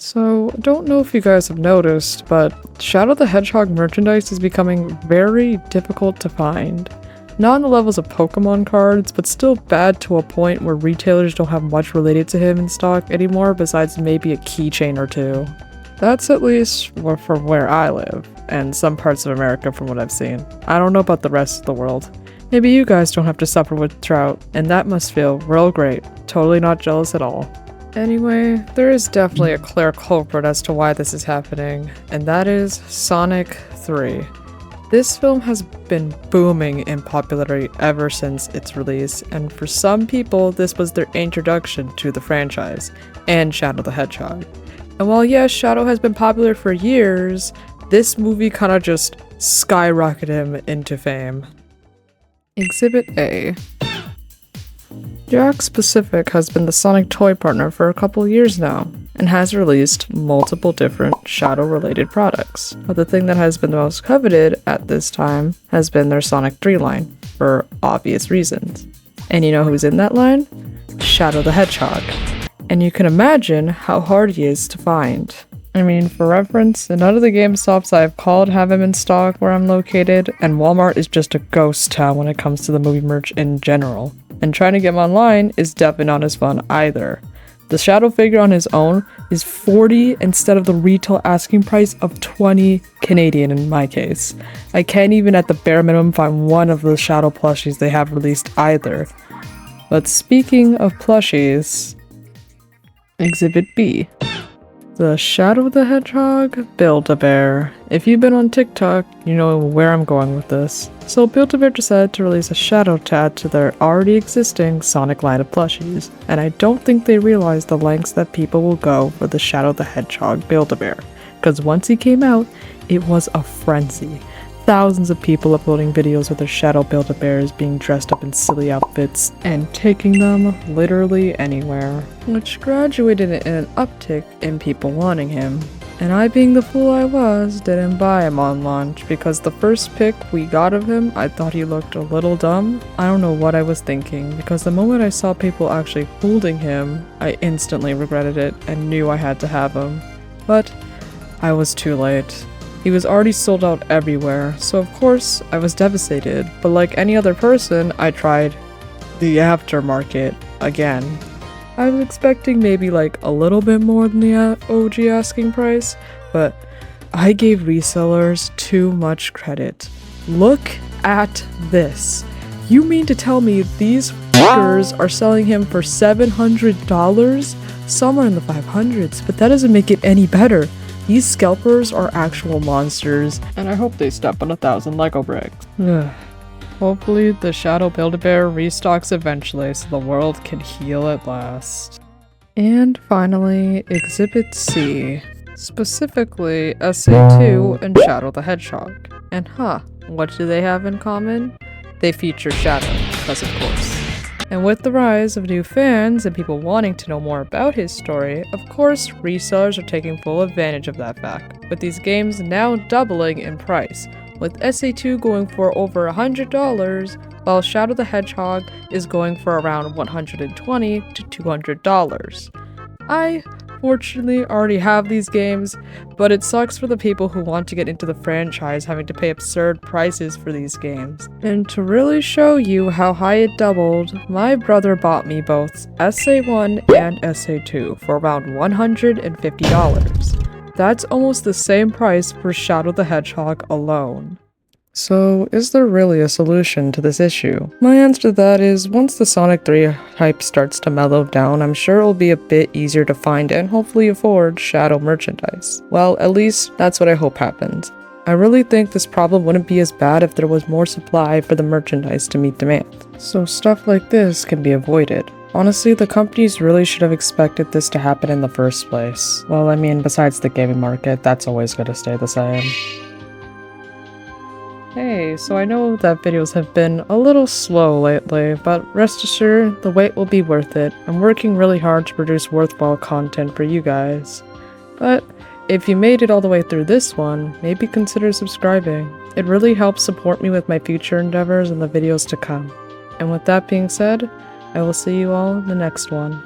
So, don't know if you guys have noticed, but Shadow the Hedgehog merchandise is becoming very difficult to find. Not on the levels of Pokemon cards, but still bad to a point where retailers don't have much related to him in stock anymore besides maybe a keychain or two. That's at least from where I live, and some parts of America from what I've seen. I don't know about the rest of the world. Maybe you guys don't have to suffer with drought, and that must feel real great. Totally not jealous at all. Anyway, there is definitely a clear culprit as to why this is happening, and that is Sonic 3. This film has been booming in popularity ever since its release, and for some people, this was their introduction to the franchise, and Shadow the Hedgehog. And while yes, Shadow has been popular for years, this movie kinda just skyrocketed him into fame. Exhibit A. Jakks Pacific has been the Sonic toy partner for a couple years now, and has released multiple different Shadow-related products. But the thing that has been the most coveted at this time has been their Sonic 3 line, for obvious reasons. And you know who's in that line? Shadow the Hedgehog. And you can imagine how hard he is to find. I mean, for reference, none of the GameStops I've called have him in stock where I'm located, and Walmart is just a ghost town when it comes to the movie merch in general. And trying to get him online is definitely not as fun either. The Shadow figure on his own is 40 instead of the retail asking price of 20 Canadian in my case. I can't even at the bare minimum find one of the Shadow plushies they have released either. But speaking of plushies, Exhibit B. The Shadow the Hedgehog Build-A-Bear. If you've been on TikTok, you know where I'm going with this. So Build-A-Bear decided to release a Shadow to add to their already existing Sonic line of plushies, and I don't think they realize the lengths that people will go for the Shadow the Hedgehog Build-A-Bear, because once he came out, it was a frenzy. Thousands of people uploading videos of their Shadow Build-A-Bears being dressed up in silly outfits and taking them literally anywhere, which graduated in an uptick in people wanting him. And I, being the fool I was, didn't buy him on launch because the first pic we got of him, I thought he looked a little dumb. I don't know what I was thinking, because the moment I saw people actually holding him, I instantly regretted it and knew I had to have him. But I was too late. He was already sold out everywhere, so of course I was devastated, but like any other person, I tried the aftermarket again. I was expecting maybe like a little bit more than the OG asking price, but I gave resellers too much credit. Look at this. You mean to tell me these fuckers are selling him for $700? Some are in the 500s, but that doesn't make it any better. These scalpers are actual monsters, and I hope they step on 1,000 Lego bricks. Hopefully the Shadow Build-A-Bear restocks eventually so the world can heal at last. And finally, Exhibit C. Specifically, SA2 and Shadow the Hedgehog. And what do they have in common? They feature Shadow, because of course. And with the rise of new fans and people wanting to know more about his story, of course, resellers are taking full advantage of that fact, with these games now doubling in price, with SA2 going for over $100, while Shadow the Hedgehog is going for around $120 to $200. I fortunately already have these games, but it sucks for the people who want to get into the franchise having to pay absurd prices for these games. And to really show you how high it doubled, my brother bought me both SA1 and SA2 for around $150. That's almost the same price for Shadow the Hedgehog alone. So, is there really a solution to this issue? My answer to that is, once the Sonic 3 hype starts to mellow down, I'm sure it'll be a bit easier to find and hopefully afford Shadow merchandise. Well, at least that's what I hope happens. I really think this problem wouldn't be as bad if there was more supply for the merchandise to meet demand. So stuff like this can be avoided. Honestly, the companies really should have expected this to happen in the first place. Well, I mean, besides the gaming market, that's always gonna stay the same. Hey, so I know that videos have been a little slow lately, but rest assured, the wait will be worth it. I'm working really hard to produce worthwhile content for you guys. But if you made it all the way through this one, maybe consider subscribing. It really helps support me with my future endeavors and the videos to come. And with that being said, I will see you all in the next one.